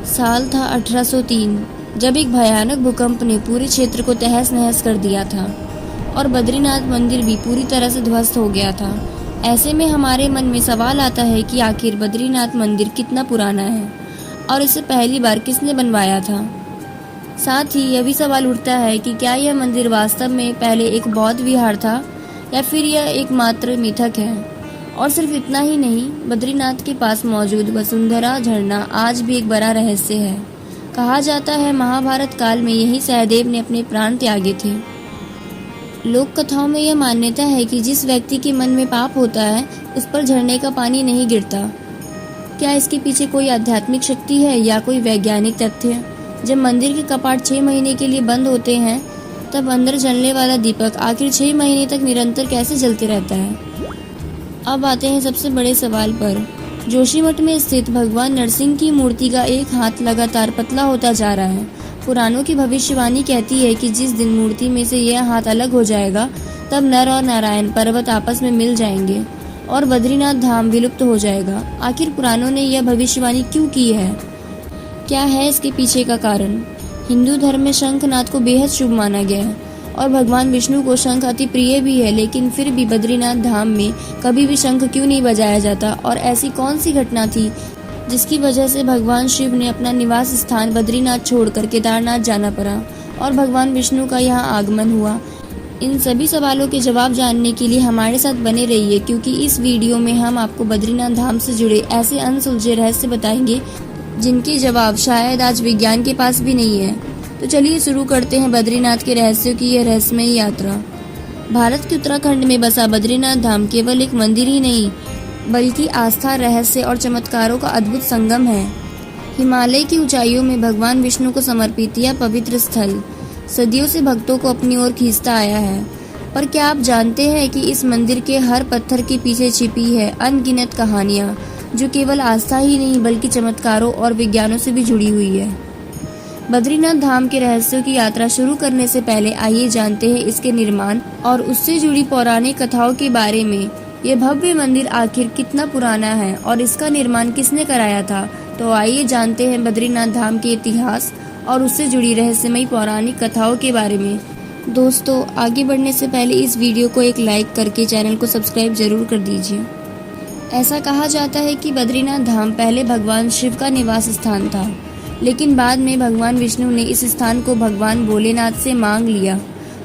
साल था 1803, जब एक भयानक भूकंप ने पूरे क्षेत्र को तहस नहस कर दिया था और बद्रीनाथ मंदिर भी पूरी तरह से ध्वस्त हो गया था। ऐसे में हमारे मन में सवाल आता है कि आखिर बद्रीनाथ मंदिर कितना पुराना है और इसे पहली बार किसने बनवाया था। साथ ही यह भी सवाल उठता है कि क्या यह मंदिर वास्तव में पहले एक बौद्ध विहार था या फिर यह एकमात्र मिथक है। और सिर्फ इतना ही नहीं, बद्रीनाथ के पास मौजूद वसुंधरा झरना आज भी एक बड़ा रहस्य है। कहा जाता है महाभारत काल में यही सहदेव ने अपने प्राण त्यागे थे। लोक कथाओं में यह मान्यता है कि जिस व्यक्ति के मन में पाप होता है उस पर झरने का पानी नहीं गिरता। क्या इसके पीछे कोई आध्यात्मिक शक्ति है या कोई वैज्ञानिक तथ्य? जब मंदिर के कपाट 6 महीने के लिए बंद होते हैं तब अंदर जलने वाला दीपक आखिर 6 महीने तक निरंतर कैसे जलते रहता है। अब आते हैं सबसे बड़े सवाल पर। जोशीमठ में स्थित भगवान नरसिंह की मूर्ति का एक हाथ लगातार पतला होता जा रहा है। पुराणों की भविष्यवाणी कहती है कि जिस दिन मूर्ति में से यह हाथ अलग हो जाएगा तब नर और नारायण पर्वत आपस में मिल जाएंगे और बद्रीनाथ धाम विलुप्त हो जाएगा। आखिर पुराणों ने यह भविष्यवाणी क्यों की है? क्या है इसके पीछे का कारण? हिंदू धर्म में शंखनाद को बेहद शुभ माना गया है और भगवान विष्णु को शंख अति प्रिय भी है, लेकिन फिर भी बद्रीनाथ धाम में कभी भी शंख क्यों नहीं बजाया जाता? और ऐसी कौन सी घटना थी जिसकी वजह से भगवान शिव ने अपना निवास स्थान बद्रीनाथ छोड़कर केदारनाथ जाना पड़ा और भगवान विष्णु का यहाँ आगमन हुआ? इन सभी सवालों के जवाब जानने के लिए हमारे साथ बने रहिए, क्योंकि इस वीडियो में हम आपको बद्रीनाथ धाम से जुड़े ऐसे अनसुलझे रहस्य बताएंगे जिनके जवाब शायद आज विज्ञान के पास भी नहीं है। तो चलिए शुरू करते हैं बद्रीनाथ के रहस्यों की यह रहस्यमयी यात्रा। भारत के उत्तराखंड में बसा बद्रीनाथ धाम केवल एक मंदिर ही नहीं बल्कि आस्था, रहस्य और चमत्कारों का अद्भुत संगम है। हिमालय की ऊंचाइयों में भगवान विष्णु को समर्पित यह पवित्र स्थल सदियों से भक्तों को अपनी ओर खींचता आया है। पर क्या आप जानते हैं कि इस मंदिर के हर पत्थर के पीछे छिपी है अनगिनत कहानियाँ जो केवल आस्था ही नहीं बल्कि चमत्कारों और विज्ञानों से भी जुड़ी हुई है। बद्रीनाथ धाम के रहस्यों की यात्रा शुरू करने से पहले आइए जानते हैं इसके निर्माण और उससे जुड़ी पौराणिक कथाओं के बारे में। यह भव्य मंदिर आखिर कितना पुराना है और इसका निर्माण किसने कराया था? तो आइए जानते हैं बद्रीनाथ धाम के इतिहास और उससे जुड़ी रहस्यमयी पौराणिक कथाओं के बारे में। दोस्तों, आगे बढ़ने से पहले इस वीडियो को एक लाइक करके चैनल को सब्सक्राइब जरूर कर दीजिए। ऐसा कहा जाता है कि बद्रीनाथ धाम पहले भगवान शिव का निवास स्थान था, लेकिन बाद में भगवान विष्णु ने इस स्थान को भगवान भोलेनाथ से मांग लिया।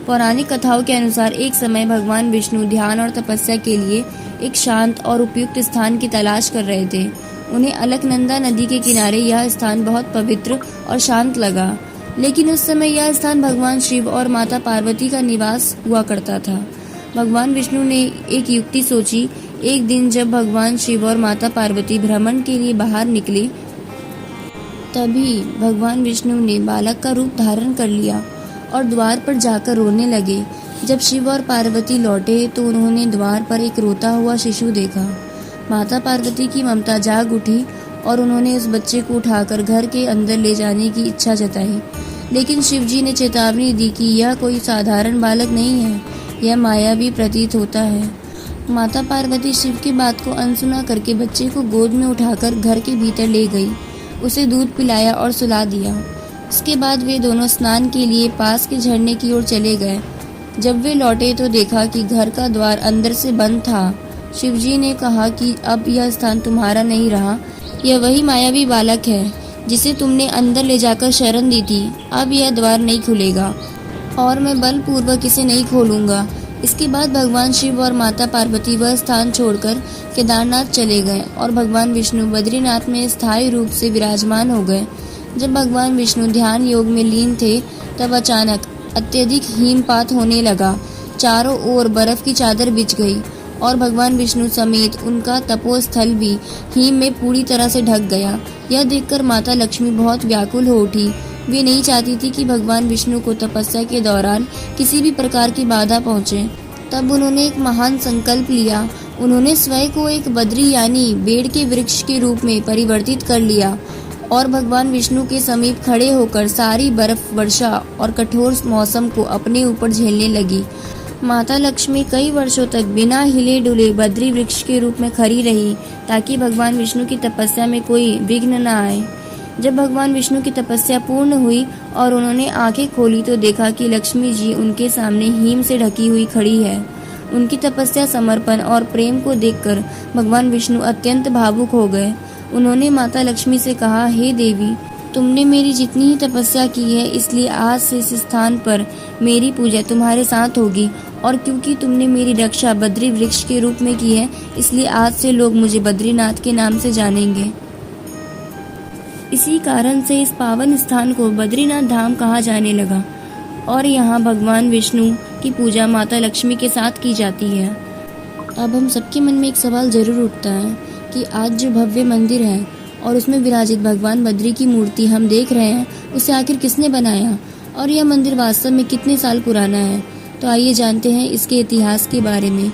पौराणिक कथाओं के अनुसार एक समय भगवान विष्णु ध्यान और तपस्या के लिए एक शांत और उपयुक्त स्थान की तलाश कर रहे थे। उन्हें अलकनंदा नदी के किनारे यह स्थान बहुत पवित्र और शांत लगा, लेकिन उस समय यह स्थान भगवान शिव और माता पार्वती का निवास हुआ करता था। भगवान विष्णु ने एक युक्ति सोची। एक दिन जब भगवान शिव और माता पार्वती भ्रमण के लिए बाहर निकले तभी भगवान विष्णु ने बालक का रूप धारण कर लिया और द्वार पर जाकर रोने लगे। जब शिव और पार्वती लौटे तो उन्होंने द्वार पर एक रोता हुआ शिशु देखा। माता पार्वती की ममता जाग उठी और उन्होंने उस बच्चे को उठाकर घर के अंदर ले जाने की इच्छा जताई, लेकिन शिव जी ने चेतावनी दी कि यह कोई साधारण बालक नहीं है, यह मायावी प्रतीत होता है। माता पार्वती शिव की बात को अनसुना करके बच्चे को गोद में उठाकर घर के भीतर ले गई, उसे दूध पिलाया और सुला दिया। इसके बाद वे दोनों स्नान के लिए पास के झरने की ओर चले गए। जब वे लौटे तो देखा कि घर का द्वार अंदर से बंद था। शिवजी ने कहा कि अब यह स्थान तुम्हारा नहीं रहा, यह वही मायावी बालक है जिसे तुमने अंदर ले जाकर शरण दी थी। अब यह द्वार नहीं खुलेगा और मैं बलपूर्वक इसे नहीं खोलूंगा। इसके बाद भगवान शिव और माता पार्वती वह स्थान छोड़कर केदारनाथ चले गए और भगवान विष्णु बद्रीनाथ में स्थायी रूप से विराजमान हो गए। जब भगवान विष्णु ध्यान योग में लीन थे तब अचानक अत्यधिक हिमपात होने लगा। चारों ओर बर्फ की चादर बिछ गई और भगवान विष्णु समेत उनका तपोस्थल भी हिम में पूरी तरह से ढक गया। यह देखकर माता लक्ष्मी बहुत व्याकुल हो उठी। वे नहीं चाहती थी कि भगवान विष्णु को तपस्या के दौरान किसी भी प्रकार की बाधा पहुंचे। तब उन्होंने एक महान संकल्प लिया। उन्होंने स्वयं को एक बद्री यानी बेड़ के वृक्ष के रूप में परिवर्तित कर लिया और भगवान विष्णु के समीप खड़े होकर सारी बर्फ वर्षा और कठोर मौसम को अपने ऊपर झेलने लगी। माता लक्ष्मी कई वर्षों तक बिना हिले डुले बद्री वृक्ष के रूप में खड़ी रही ताकि भगवान विष्णु की तपस्या में कोई विघ्न न आए। जब भगवान विष्णु की तपस्या पूर्ण हुई और उन्होंने आंखें खोली तो देखा कि लक्ष्मी जी उनके सामने हिम से ढकी हुई खड़ी है। उनकी तपस्या, समर्पण और प्रेम को देखकर भगवान विष्णु अत्यंत भावुक हो गए। उन्होंने माता लक्ष्मी से कहा, हे देवी, तुमने मेरी जितनी ही तपस्या की है, इसलिए आज से इस स्थान पर मेरी पूजा तुम्हारे साथ होगी, और क्योंकि तुमने मेरी रक्षा बद्री वृक्ष के रूप में की है, इसलिए आज से लोग मुझे बद्रीनाथ के नाम से जानेंगे। इसी कारण से इस पावन स्थान को बद्रीनाथ धाम कहा जाने लगा और यहाँ भगवान विष्णु की पूजा माता लक्ष्मी के साथ की जाती है। अब हम सबके मन में एक सवाल जरूर उठता है कि आज जो भव्य मंदिर है और उसमें विराजित भगवान बद्री की मूर्ति हम देख रहे हैं, उसे आखिर किसने बनाया और यह मंदिर वास्तव में कितने साल पुराना है। तो आइए जानते हैं इसके इतिहास के बारे में।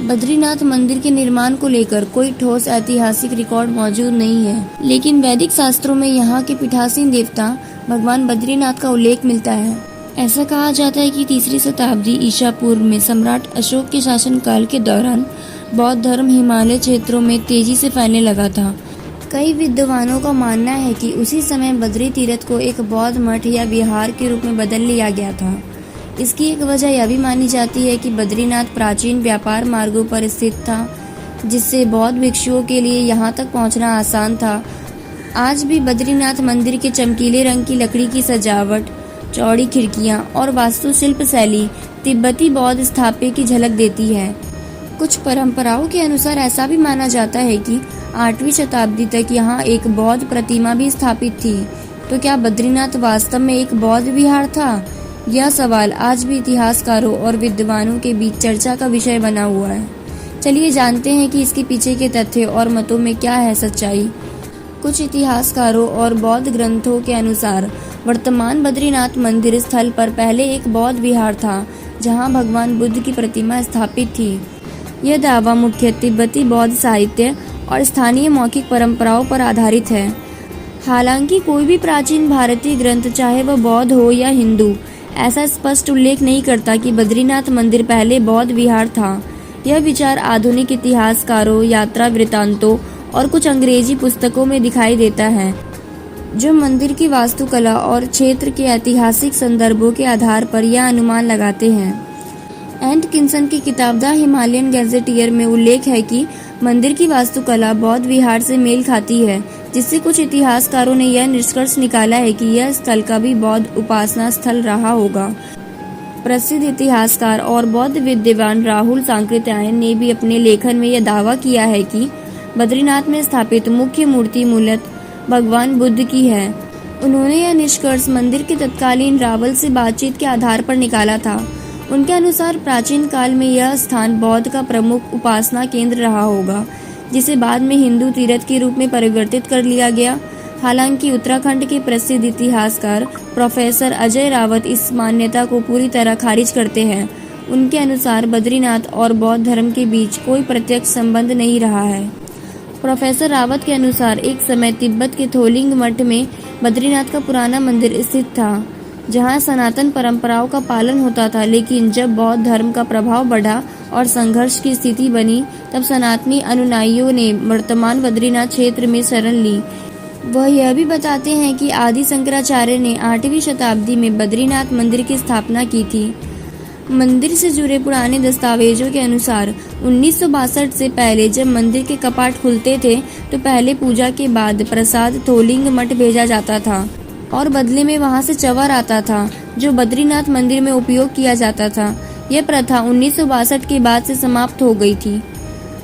बद्रीनाथ मंदिर के निर्माण को लेकर कोई ठोस ऐतिहासिक रिकॉर्ड मौजूद नहीं है, लेकिन वैदिक शास्त्रों में यहाँ के पीठासीन देवता भगवान बद्रीनाथ का उल्लेख मिलता है। ऐसा कहा जाता है कि 3री शताब्दी ईसा पूर्व में सम्राट अशोक के शासनकाल के दौरान बौद्ध धर्म हिमालय क्षेत्रों में तेजी से फैलने लगा था। कई विद्वानों का मानना है कि उसी समय बद्री तीर्थ को एक बौद्ध मठ या विहार के रूप में बदल लिया गया था। इसकी एक वजह यह भी मानी जाती है कि बद्रीनाथ प्राचीन व्यापार मार्गों पर स्थित था, जिससे बौद्ध भिक्षुओं के लिए यहाँ तक पहुँचना आसान था। आज भी बद्रीनाथ मंदिर के चमकीले रंग की लकड़ी की सजावट, चौड़ी खिड़कियाँ और वास्तुशिल्प शैली तिब्बती बौद्ध स्थापत्य की झलक देती है। कुछ परंपराओं के अनुसार ऐसा भी माना जाता है कि 8वीं शताब्दी तक यहाँ एक बौद्ध प्रतिमा भी स्थापित थी। तो क्या बद्रीनाथ वास्तव में एक बौद्ध विहार था? यह सवाल आज भी इतिहासकारों और विद्वानों के बीच चर्चा का विषय बना हुआ है। चलिए जानते हैं कि इसके पीछे के तथ्य और मतों में क्या है सच्चाई। कुछ इतिहासकारों और बौद्ध ग्रंथों के अनुसार वर्तमान बद्रीनाथ मंदिर स्थल पर पहले एक बौद्ध विहार था, जहां भगवान बुद्ध की प्रतिमा स्थापित थी। यह दावा मुख्य तिब्बती बौद्ध साहित्य और स्थानीय मौखिक परंपराओं पर आधारित है। हालांकि कोई भी प्राचीन भारतीय ग्रंथ, चाहे वह बौद्ध हो या हिंदू, ऐसा स्पष्ट उल्लेख नहीं करता कि बद्रीनाथ मंदिर पहले बौद्ध विहार था। यह विचार आधुनिक इतिहासकारों, यात्रा वृत्तांतों और कुछ अंग्रेजी पुस्तकों में दिखाई देता है, जो मंदिर की वास्तुकला और क्षेत्र के ऐतिहासिक संदर्भों के आधार पर यह अनुमान लगाते हैं। एटकिंसन की किताब द हिमालयन गैजेटियर में उल्लेख है कि मंदिर की वास्तुकला बौद्ध विहार से मेल खाती है, जिससे कुछ इतिहासकारों ने यह निष्कर्ष निकाला है कि यह स्थल का भी बौद्ध उपासना स्थल रहा होगा। प्रसिद्ध इतिहासकार और बौद्ध विद्वान राहुल सांकृत्यायन ने भी अपने लेखन में यह दावा किया है कि बद्रीनाथ में स्थापित मुख्य मूर्ति मूलतः भगवान बुद्ध की है। उन्होंने यह निष्कर्ष मंदिर के तत्कालीन रावल से बातचीत के आधार पर निकाला था। उनके अनुसार प्राचीन काल में यह स्थान बौद्ध का प्रमुख उपासना केंद्र रहा होगा, जिसे बाद में हिंदू तीर्थ के रूप में परिवर्तित कर लिया गया। हालांकि उत्तराखंड के प्रसिद्ध इतिहासकार प्रोफेसर अजय रावत इस मान्यता को पूरी तरह खारिज करते हैं। उनके अनुसार बद्रीनाथ और बौद्ध धर्म के बीच कोई प्रत्यक्ष संबंध नहीं रहा है। प्रोफेसर रावत के अनुसार एक समय तिब्बत के थोलिंग मठ में बद्रीनाथ का पुराना मंदिर स्थित था, जहां सनातन परंपराओं का पालन होता था। लेकिन जब बौद्ध धर्म का प्रभाव बढ़ा और संघर्ष की स्थिति बनी, तब सनातनी अनुयायियों ने वर्तमान बद्रीनाथ क्षेत्र में शरण ली। वह यह भी बताते हैं कि आदि शंकराचार्य ने 8वीं शताब्दी में बद्रीनाथ मंदिर की स्थापना की थी। मंदिर से जुड़े पुराने दस्तावेजों के अनुसार 1962 से पहले जब मंदिर के कपाट खुलते थे, तो पहले पूजा के बाद प्रसाद थोलिंग मठ भेजा जाता था और बदले में वहां से चवर आता था, जो बद्रीनाथ मंदिर में उपयोग किया जाता था। यह प्रथा 1962 के बाद से समाप्त हो गई थी।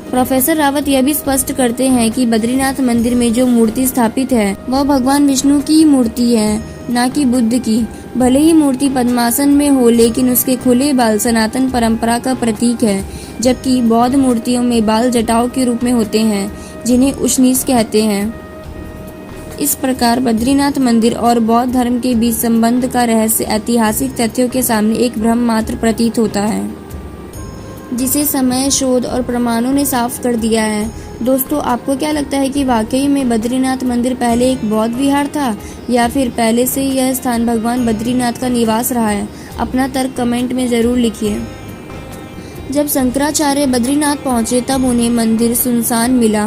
प्रोफेसर रावत यह भी स्पष्ट करते हैं कि बद्रीनाथ मंदिर में जो मूर्ति स्थापित है, वह भगवान विष्णु की मूर्ति है, न कि बुद्ध की। भले ही मूर्ति पद्मासन में हो, लेकिन उसके खुले बाल सनातन परंपरा का प्रतीक है, जबकि बौद्ध मूर्तियों में बाल जटाओं के रूप में होते हैं, जिन्हें उशनीस कहते हैं। इस प्रकार बद्रीनाथ मंदिर और बौद्ध धर्म के बीच संबंध का रहस्य ऐतिहासिक तथ्यों के सामने एक भ्रम मात्र प्रतीत होता है, जिसे समय, शोध और प्रमाणों ने साफ कर दिया है। दोस्तों, आपको क्या लगता है कि वाकई में बद्रीनाथ मंदिर पहले एक बौद्ध विहार था, या फिर पहले से ही यह स्थान भगवान बद्रीनाथ का निवास रहा है? अपना तर्क कमेंट में जरूर लिखिए। जब शंकराचार्य बद्रीनाथ पहुंचे, तब उन्हें मंदिर सुनसान मिला।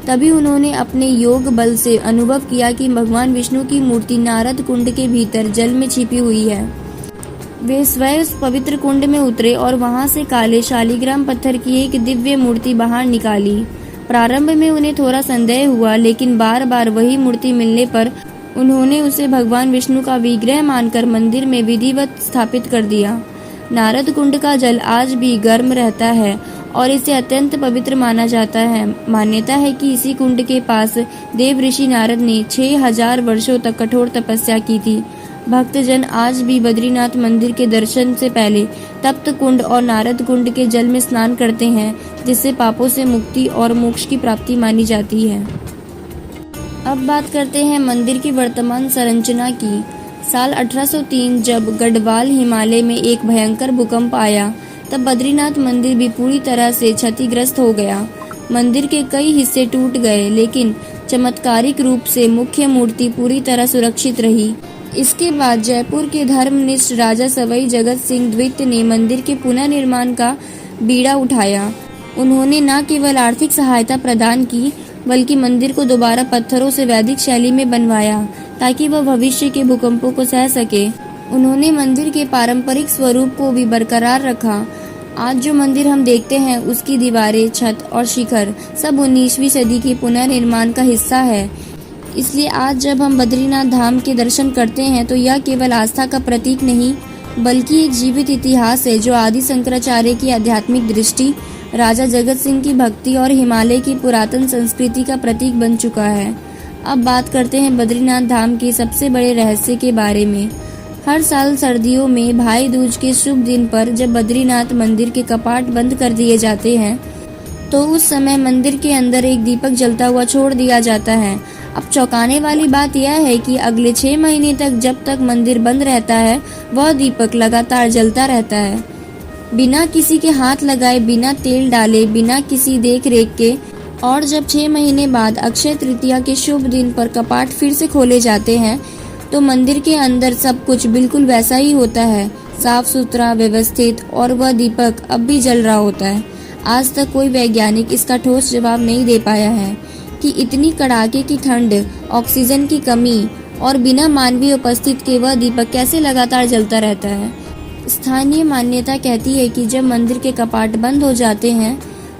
तभी उन्होंने अपने योग बल से अनुभव किया कि भगवान विष्णु की मूर्ति नारद कुंड के भीतर जल में छिपी हुई है। वे स्वयं उस पवित्र कुंड में उतरे और वहां से काले शालिग्राम पत्थर की एक दिव्य मूर्ति बाहर निकाली। प्रारंभ में उन्हें थोड़ा संदेह हुआ, लेकिन बार बार वही मूर्ति मिलने पर उन्होंने उसे भगवान विष्णु का विग्रह मानकर मंदिर में विधिवत स्थापित कर दिया। नारद कुंड का जल आज भी गर्म रहता है और इसे अत्यंत पवित्र माना जाता है। मान्यता है कि इसी कुंड के पास देव ऋषि नारद ने 6000 वर्षों तक कठोर तपस्या की थी। भक्तजन आज भी बद्रीनाथ मंदिर के दर्शन से पहले तप्त कुंड और नारद कुंड के जल में स्नान करते हैं, जिससे पापों से मुक्ति और मोक्ष की प्राप्ति मानी जाती है। अब बात करते हैं मंदिर की वर्तमान संरचना की। साल 1803 जब गढ़वाल हिमालय में एक भयंकर भूकंप आया, तब बद्रीनाथ मंदिर भी पूरी तरह से क्षतिग्रस्त हो गया। मंदिर के कई हिस्से टूट गए, लेकिन चमत्कारिक रूप से मुख्य मूर्ति पूरी तरह सुरक्षित रही। इसके बाद जयपुर के धर्मनिष्ठ राजा सवाई जगत सिंह द्वितीय ने मंदिर के पुनर्निर्माण का बीड़ा उठाया। उन्होंने न केवल आर्थिक सहायता प्रदान की, बल्कि मंदिर को दोबारा पत्थरों से वैदिक शैली में बनवाया, ताकि वह भविष्य के भूकंपों को सह सके। उन्होंने मंदिर के पारंपरिक स्वरूप को भी बरकरार रखा। आज जो मंदिर हम देखते हैं, उसकी दीवारें, छत और शिखर सब 19वीं सदी के पुनर्निर्माण का हिस्सा है। इसलिए आज जब हम बद्रीनाथ धाम के दर्शन करते हैं, तो यह केवल आस्था का प्रतीक नहीं, बल्कि एक जीवित इतिहास है जो आदि शंकराचार्य की आध्यात्मिक दृष्टि, राजा जगत सिंह की भक्ति और हिमालय की पुरातन संस्कृति का प्रतीक बन चुका है। अब बात करते हैं बद्रीनाथ धाम के सबसे बड़े रहस्य के बारे में। हर साल सर्दियों में भाई दूज के शुभ दिन पर जब बद्रीनाथ मंदिर के कपाट बंद कर दिए जाते हैं, तो उस समय मंदिर के अंदर एक दीपक जलता हुआ छोड़ दिया जाता है। अब चौंकाने वाली बात यह है कि अगले 6 महीने तक, जब तक मंदिर बंद रहता है, वह दीपक लगातार जलता रहता है, बिना किसी के हाथ लगाए, बिना तेल डाले, बिना किसी देख रेख के। और जब 6 महीने बाद अक्षय तृतीया के शुभ दिन पर कपाट फिर से खोले जाते हैं, तो मंदिर के अंदर सब कुछ बिल्कुल वैसा ही होता है, साफ सुथरा, व्यवस्थित, और वह दीपक अब भी जल रहा होता है। आज तक कोई वैज्ञानिक इसका ठोस जवाब नहीं दे पाया है कि इतनी कड़ाके की ठंड, ऑक्सीजन की कमी और बिना मानवीय उपस्थित के वह दीपक कैसे लगातार जलता रहता है। स्थानीय मान्यता कहती है कि जब मंदिर के कपाट बंद हो जाते हैं,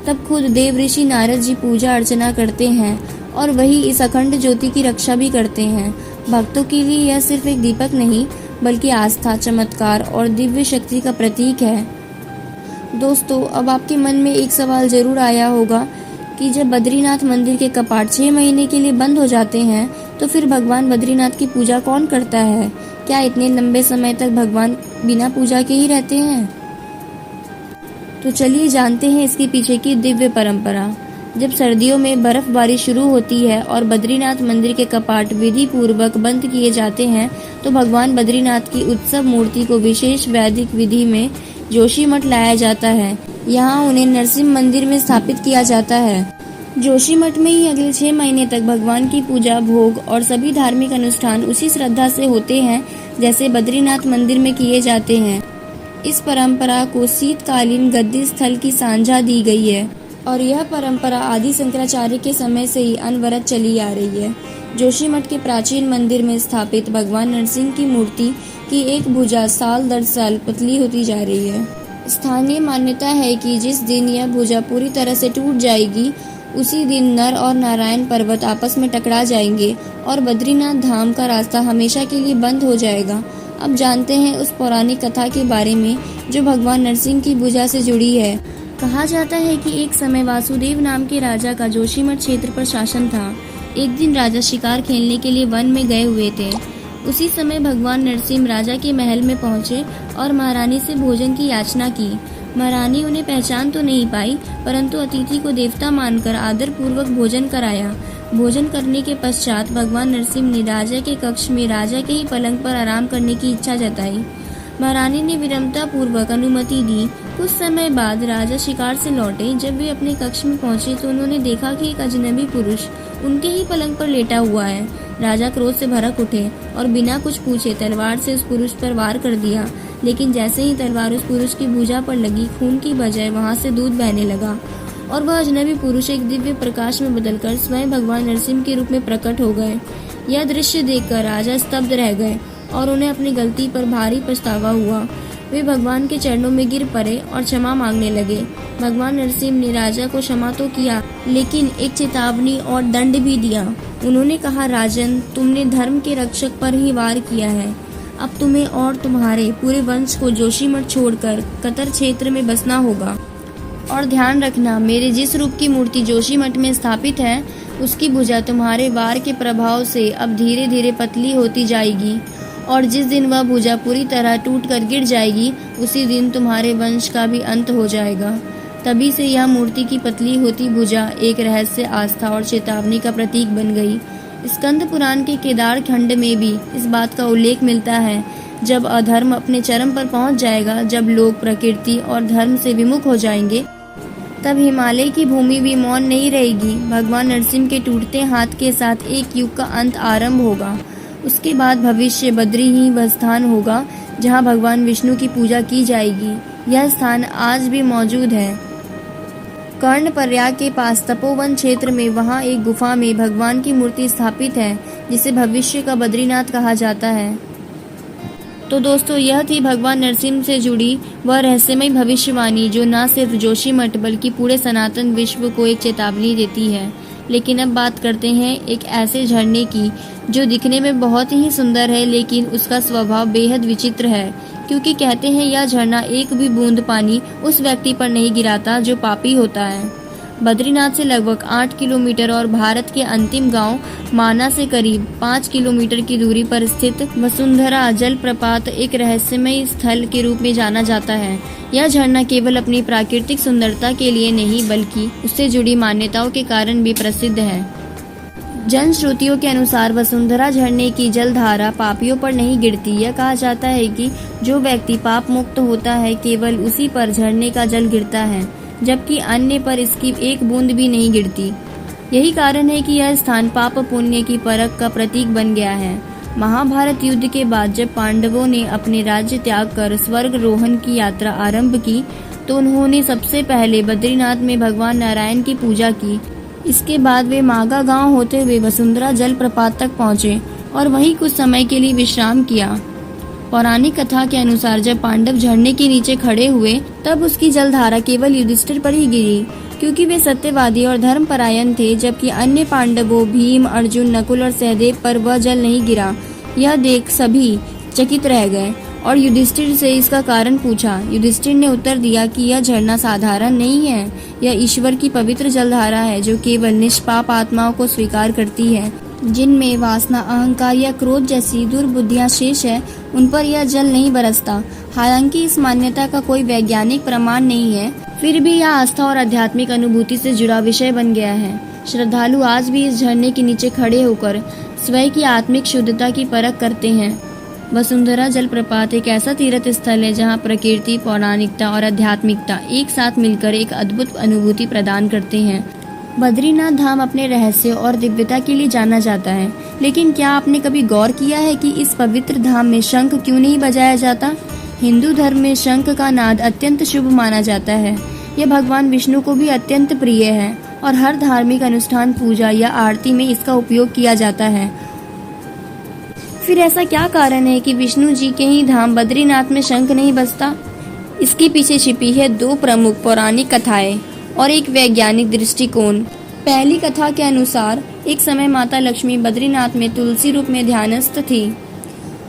तब खुद देव ऋषि नारद जी पूजा अर्चना करते हैं और वही इस अखंड ज्योति की रक्षा भी करते हैं। भक्तों के लिए यह सिर्फ एक दीपक नहीं, बल्कि आस्था, चमत्कार और दिव्य शक्ति का प्रतीक है। दोस्तों, अब आपके मन में एक सवाल जरूर आया होगा कि जब बद्रीनाथ मंदिर के कपाट 6 महीने के लिए बंद हो जाते हैं, तो फिर भगवान बद्रीनाथ की पूजा कौन करता है? क्या इतने लंबे समय तक भगवान बिना पूजा के ही रहते हैं? तो चलिए जानते हैं इसके पीछे की दिव्य परंपरा। जब सर्दियों में बर्फबारी शुरू होती है और बद्रीनाथ मंदिर के कपाट विधि पूर्वक बंद किए जाते हैं, तो भगवान बद्रीनाथ की उत्सव मूर्ति को विशेष वैदिक विधि में जोशीमठ लाया जाता है। यहाँ उन्हें नरसिंह मंदिर में स्थापित किया जाता है। जोशीमठ में ही अगले 6 महीने तक भगवान की पूजा, भोग और सभी धार्मिक अनुष्ठान उसी श्रद्धा से होते हैं जैसे बद्रीनाथ मंदिर में किए जाते हैं। इस परंपरा को शीतकालीन गद्दी स्थल की सांझा दी गई है और यह परंपरा आदि शंकराचार्य के समय से ही अनवरत चली आ रही है। जोशीमठ के प्राचीन मंदिर में स्थापित भगवान नरसिंह की मूर्ति की एक भुजा साल दर साल पतली होती जा रही है। स्थानीय मान्यता है कि जिस दिन यह भुजा पूरी तरह से टूट जाएगी, उसी दिन नर और नारायण पर्वत आपस में टकरा जाएंगे और बद्रीनाथ धाम का रास्ता हमेशा के लिए बंद हो जाएगा। अब जानते हैं उस पौराणिक कथा के बारे में जो भगवान नरसिंह की भुजा से जुड़ी है। कहा जाता है कि एक समय वासुदेव नाम के राजा का जोशीमठ क्षेत्र पर शासन था। एक दिन राजा शिकार खेलने के लिए वन में गए हुए थे। उसी समय भगवान नरसिंह राजा के महल में पहुंचे और महारानी से भोजन की याचना की। महारानी उन्हें पहचान तो नहीं पाई, परंतु अतिथि को देवता मानकर आदर पूर्वक भोजन कराया। भोजन करने के पश्चात भगवान नरसिंह ने राजा के कक्ष में राजा के ही पलंग पर आराम करने की इच्छा जताई। महारानी ने विनम्रता पूर्वक अनुमति दी। कुछ समय बाद राजा शिकार से लौटे। जब वे अपने कक्ष में पहुंचे तो उन्होंने देखा कि एक अजनबी पुरुष उनके ही पलंग पर लेटा हुआ है। राजा क्रोध से भड़क उठे और बिना कुछ पूछे तलवार से उस पुरुष पर वार कर दिया, लेकिन जैसे ही तलवार उस पुरुष की भुजा पर लगी, खून की बजाय वहां से दूध बहने लगा और वह अजनबी पुरुष एक दिव्य प्रकाश में बदलकर स्वयं भगवान नरसिंह के रूप में प्रकट हो गए। यह दृश्य देखकर राजा स्तब्ध रह गए और उन्हें अपनी गलती पर भारी पछतावा हुआ। वे भगवान के चरणों में गिर पड़े और क्षमा मांगने लगे। भगवान नरसिंह ने राजा को क्षमा तो किया, लेकिन एक चेतावनी और दंड भी दिया। उन्होंने कहा, राजन, तुमने धर्म के रक्षक पर ही वार किया है। अब तुम्हें और तुम्हारे पूरे वंश को जोशीमठ छोड़कर कतर क्षेत्र में बसना होगा। और ध्यान रखना, मेरे जिस रूप की मूर्ति जोशीमठ में स्थापित है, उसकी भुजा तुम्हारे वार के प्रभाव से अब धीरे धीरे पतली होती जाएगी, और जिस दिन वह भुजा पूरी तरह टूटकर गिर जाएगी, उसी दिन तुम्हारे वंश का भी अंत हो जाएगा। तभी से यह मूर्ति की पतली होती भुजा एक रहस्य, आस्था और चेतावनी का प्रतीक बन गई। स्कंद पुराण के केदार खंड में भी इस बात का उल्लेख मिलता है। जब अधर्म अपने चरम पर पहुंच जाएगा, जब लोग प्रकृति और धर्म से विमुख हो जाएंगे, तब हिमालय की भूमि भी मौन नहीं रहेगी। भगवान नरसिंह के टूटते हाथ के साथ एक युग का अंत आरंभ होगा। उसके बाद भविष्य बद्री ही वह स्थान होगा जहां भगवान विष्णु की पूजा की जाएगी। यह स्थान आज भी मौजूद है। कर्णप्रयाग के पास तपोवन क्षेत्र में वहां एक गुफा में भगवान की मूर्ति स्थापित है, जिसे भविष्य का बद्रीनाथ कहा जाता है। तो दोस्तों, यह थी भगवान नरसिंह से जुड़ी वह रहस्यमय भविष्यवाणी, जो न सिर्फ जोशीमठ बल्कि पूरे सनातन विश्व को एक चेतावनी देती है। लेकिन अब बात करते हैं एक ऐसे झरने की जो दिखने में बहुत ही सुंदर है, लेकिन उसका स्वभाव बेहद विचित्र है। क्योंकि कहते हैं यह झरना एक भी बूंद पानी उस व्यक्ति पर नहीं गिराता जो पापी होता है। बद्रीनाथ से लगभग 8 किलोमीटर और भारत के अंतिम गांव माना से करीब 5 किलोमीटर की दूरी पर स्थित वसुंधरा जलप्रपात एक रहस्यमय स्थल के रूप में जाना जाता है। यह झरना केवल अपनी प्राकृतिक सुंदरता के लिए नहीं, बल्कि उससे जुड़ी मान्यताओं के कारण भी प्रसिद्ध है। जनश्रुतियों के अनुसार वसुंधरा झरने की जलधारा पापियों पर नहीं गिरती। यह कहा जाता है कि जो व्यक्ति पाप मुक्त होता है, केवल उसी पर झरने का जल गिरता है, जबकि अन्य पर इसकी एक बूंद भी नहीं गिरती। यही कारण है कि यह स्थान पाप पुण्य की परख का प्रतीक बन गया है। महाभारत युद्ध के बाद जब पांडवों ने अपने राज्य त्याग कर स्वर्गारोहण की यात्रा आरंभ की, तो उन्होंने सबसे पहले बद्रीनाथ में भगवान नारायण की पूजा की। इसके बाद वे मागा गांव होते हुए वसुंधरा जलप्रपात तक पहुंचे और वहीं कुछ समय के लिए विश्राम किया। पौराणिक कथा के अनुसार जब पांडव झरने के नीचे खड़े हुए, तब उसकी जलधारा केवल युधिष्ठिर पर ही गिरी, क्योंकि वे सत्यवादी और धर्मपरायण थे, जबकि अन्य पांडवों भीम, अर्जुन, नकुल और सहदेव पर वह जल नहीं गिरा। यह देख सभी चकित रह गए और युधिष्ठिर से इसका कारण पूछा। युधिष्ठिर ने उत्तर दिया कि यह झरना साधारण नहीं है, यह ईश्वर की पवित्र जलधारा है, जो केवल निष्पाप आत्माओं को स्वीकार करती है। जिनमें वासना, अहंकार या क्रोध जैसी दुर्बुद्धियां शेष है, उन पर यह जल नहीं बरसता। हालांकि इस मान्यता का कोई वैज्ञानिक प्रमाण नहीं है, फिर भी यह आस्था और आध्यात्मिक अनुभूति से जुड़ा विषय बन गया है। श्रद्धालु आज भी इस झरने के नीचे खड़े होकर स्वयं की आत्मिक शुद्धता की परख करते हैं। वसुंधरा जलप्रपात एक ऐसा तीर्थ स्थल है जहां प्रकृति, पौराणिकता और आध्यात्मिकता एक साथ मिलकर एक अद्भुत अनुभूति प्रदान करते हैं। बद्रीनाथ धाम अपने रहस्य और दिव्यता के लिए जाना जाता है, लेकिन क्या आपने कभी गौर किया है कि इस पवित्र धाम में शंख क्यों नहीं बजाया जाता? हिंदू धर्म में शंख का नाद अत्यंत शुभ माना जाता है। यह भगवान विष्णु को भी अत्यंत प्रिय है और हर धार्मिक अनुष्ठान, पूजा या आरती में इसका उपयोग किया जाता है। फिर ऐसा क्या कारण है कि विष्णु जी के ही धाम बद्रीनाथ में शंख नहीं बजता? इसके पीछे छिपी है दो प्रमुख पौराणिक कथाएं और एक वैज्ञानिक दृष्टिकोण। पहली कथा के अनुसार एक समय माता लक्ष्मी बद्रीनाथ में तुलसी रूप में ध्यानस्थ थी।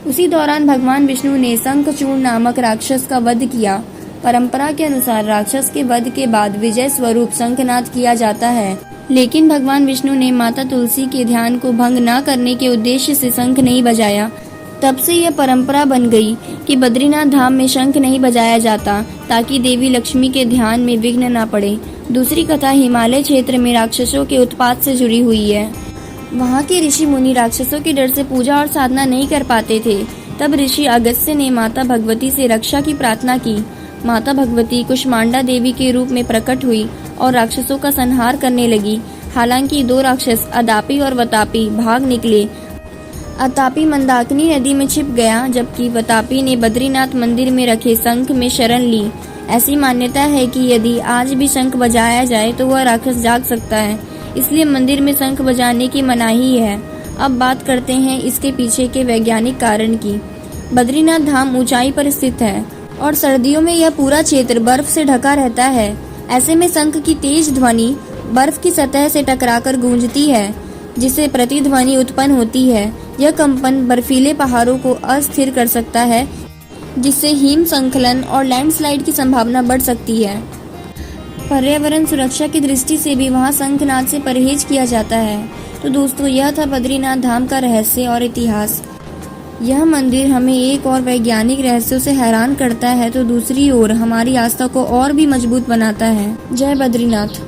उसी दौरान भगवान विष्णु ने शंखचूर्ण नामक राक्षस का वध किया। परंपरा के अनुसार राक्षस के वध के बाद विजय स्वरूप शंखनाद किया जाता है, लेकिन भगवान विष्णु ने माता तुलसी के ध्यान को भंग न करने के उद्देश्य से शंख नहीं बजाया। तब से यह परंपरा बन गई कि बद्रीनाथ धाम में शंख नहीं बजाया जाता, ताकि देवी लक्ष्मी के ध्यान में विघ्न न पड़े। दूसरी कथा हिमालय क्षेत्र में राक्षसों के उत्पात से जुड़ी हुई है। वहाँ के ऋषि मुनि राक्षसों के डर से पूजा और साधना नहीं कर पाते थे। तब ऋषि अगस्त्य ने माता भगवती से रक्षा की प्रार्थना की। माता भगवती कुष्मांडा देवी के रूप में प्रकट हुई और राक्षसों का संहार करने लगी। हालांकि दो राक्षस अदापी और वतापी भाग निकले। अतापी मंदाकिनी नदी में छिप गया, जबकि वतापी ने बद्रीनाथ मंदिर में रखे शंख में शरण ली। ऐसी मान्यता है कि यदि आज भी शंख बजाया जाए तो वह राक्षस जाग सकता है, इसलिए मंदिर में शंख बजाने की मनाही है। अब बात करते हैं इसके पीछे के वैज्ञानिक कारण की। बद्रीनाथ धाम ऊंचाई पर स्थित है और सर्दियों में यह पूरा क्षेत्र बर्फ से ढका रहता है। ऐसे में शंख की तेज ध्वनि बर्फ की सतह से टकराकर गूंजती है, जिससे प्रतिध्वनि उत्पन्न होती है। यह कंपन बर्फीले पहाड़ों को अस्थिर कर सकता है, जिससे हिम संकलन और लैंडस्लाइड की संभावना बढ़ सकती है। पर्यावरण सुरक्षा की दृष्टि से भी वहां शंखनाद से परहेज किया जाता है। तो दोस्तों, यह था बद्रीनाथ धाम का रहस्य और इतिहास। यह मंदिर हमें एक और वैज्ञानिक रहस्यों से हैरान करता है, तो दूसरी ओर हमारी आस्था को और भी मजबूत बनाता है। जय बद्रीनाथ।